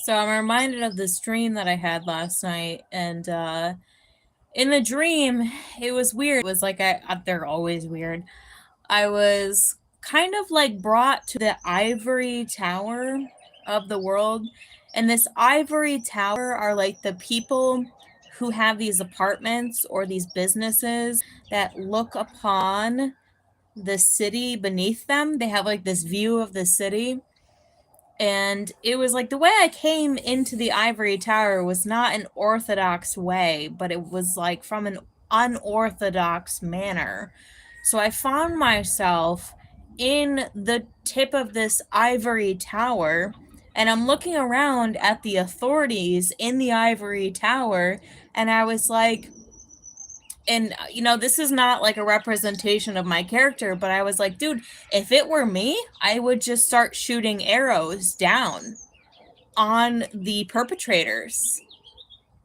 So I'm reminded of this dream that I had last night, and in the dream, it was weird. It was like they're always weird. I was kind of like brought to the ivory tower of the world, and this ivory tower are like the people who have these apartments or these businesses that look upon the city beneath them. They have like this view of the city, and it was like the way I came into the ivory tower was not an orthodox way, but it was like from an unorthodox manner. So I found myself in the tip of this ivory tower, and I'm looking around at the authorities in the ivory tower, and I was like, and this is not like a representation of my character, but I was like, dude, if it were me, I would just start shooting arrows down on the perpetrators,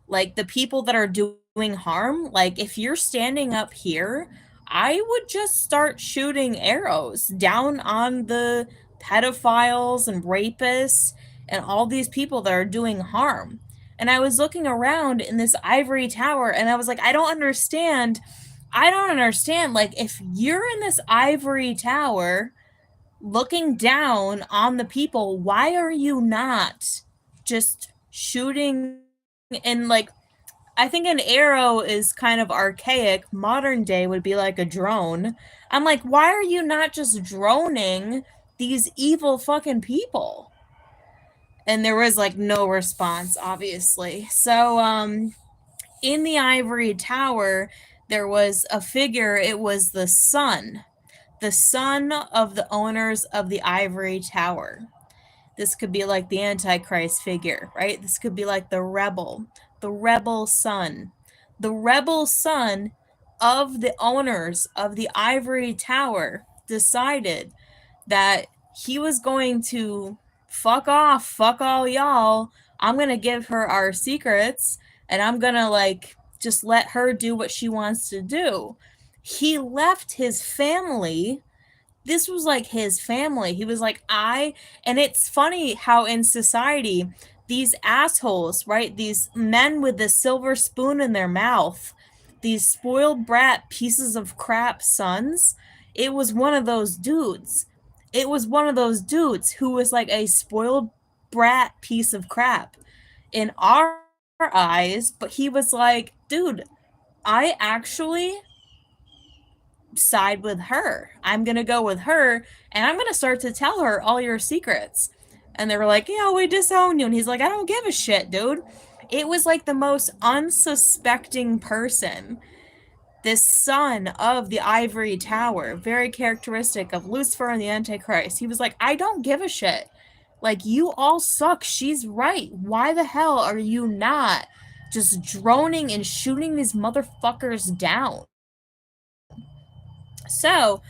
like the people that are doing harm. Like, if you're standing up here, I would just start shooting arrows down on the pedophiles and rapists and all these people that are doing harm. And I was looking around in this ivory tower, and I was like, I don't understand. Like, if you're in this ivory tower looking down on the people, why are you not just shooting? And like, I think an arrow is kind of archaic. Modern day would be like a drone. I'm like, why are you not just droning these evil fucking people? And there was like no response, obviously. So in the ivory tower, there was a figure. It was the son of the owners of the ivory tower. This could be like the Antichrist figure, right? This could be like the rebel son, the rebel son of the owners of the ivory tower decided that he was going to fuck off, fuck all y'all. I'm going to give her our secrets, and I'm going to like just let her do what she wants to do. He left his family. This was like his family. He was like, and it's funny how in society, these assholes, right? These men with the silver spoon in their mouth, these spoiled brat pieces of crap sons, it was one of those dudes. It was one of those dudes who was like a spoiled brat piece of crap in our eyes, but he was like, dude, I actually side with her. I'm going to go with her, and I'm going to start to tell her all your secrets. And they were like, yeah, we disown you. And he's like, I don't give a shit, dude. It was like the most unsuspecting person. This son of the ivory tower, very characteristic of Lucifer and the Antichrist. He was like, I don't give a shit. Like, you all suck. She's right. Why the hell are you not just droning and shooting these motherfuckers down? So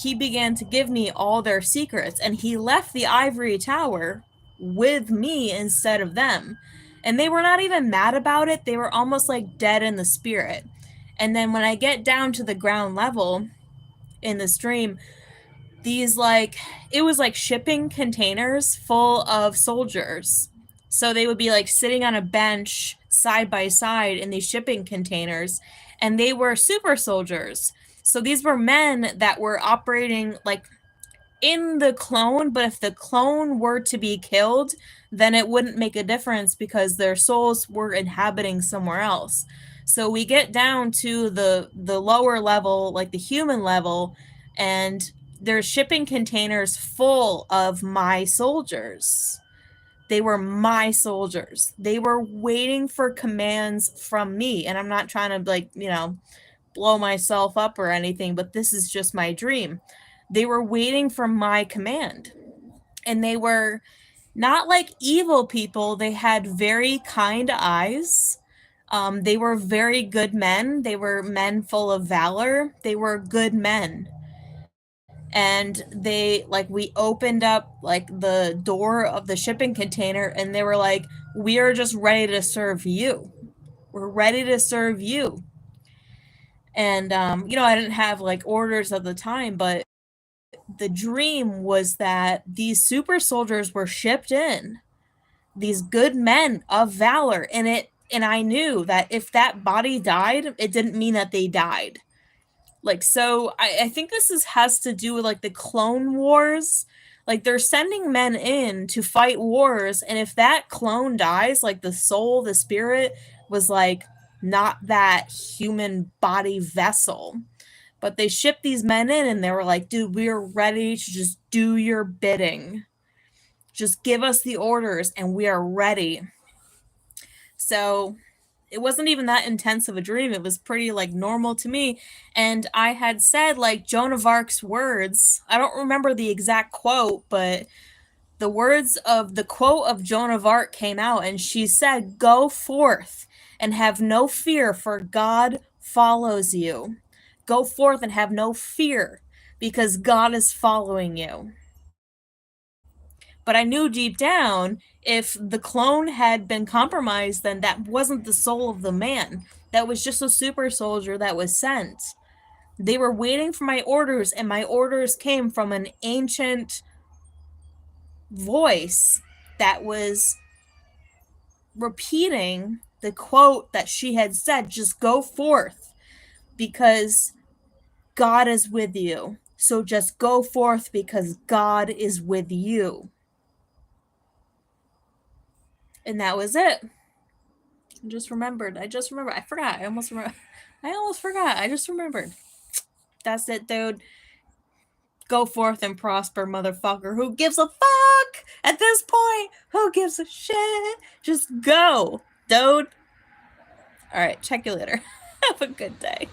he began to give me all their secrets, and he left the ivory tower with me instead of them. And they were not even mad about it. They were almost like dead in the spirit. And then when I get down to the ground level in the stream, these like, it was like shipping containers full of soldiers. So they would be like sitting on a bench side by side in these shipping containers, and they were super soldiers. So these were men that were operating like in the clone, but if the clone were to be killed, then it wouldn't make a difference because their souls were inhabiting somewhere else. So we get down to the lower level, like the human level, and there's shipping containers full of my soldiers. They were my soldiers. They were waiting for commands from me. And I'm not trying to like, blow myself up or anything, but this is just my dream. They were waiting for my command. And they were not like evil people. They had very kind eyes. They were very good men. They were men full of valor. They were good men. And they like, we opened up like the door of the shipping container, and they were like, we are just ready to serve you. We're ready to serve you. And I didn't have like orders at the time, but the dream was that these super soldiers were shipped in these good men of valor, and I knew that if that body died, it didn't mean that they died. Like, so I think has to do with like the clone wars. Like, they're sending men in to fight wars, and if that clone dies, like the soul, the spirit was like not that human body vessel. But they shipped these men in and they were like, dude, we're ready to just do your bidding. Just give us the orders and we are ready. So it wasn't even that intense of a dream. It was pretty like normal to me. And I had said like Joan of Arc's words. I don't remember the exact quote, but the quote of Joan of Arc came out and she said, "Go forth and have no fear, for God follows you. Go forth and have no fear because God is following you." But I knew deep down, if the clone had been compromised, then that wasn't the soul of the man. That was just a super soldier that was sent. They were waiting for my orders, and my orders came from an ancient voice that was repeating the quote that she had said, just go forth because God is with you. So just go forth because God is with you. And that was it. I just remembered. I forgot. I almost forgot. I just remembered. That's it, dude. Go forth and prosper, motherfucker. Who gives a fuck at this point? Who gives a shit? Just go, dude. All right, check you later. Have a good day.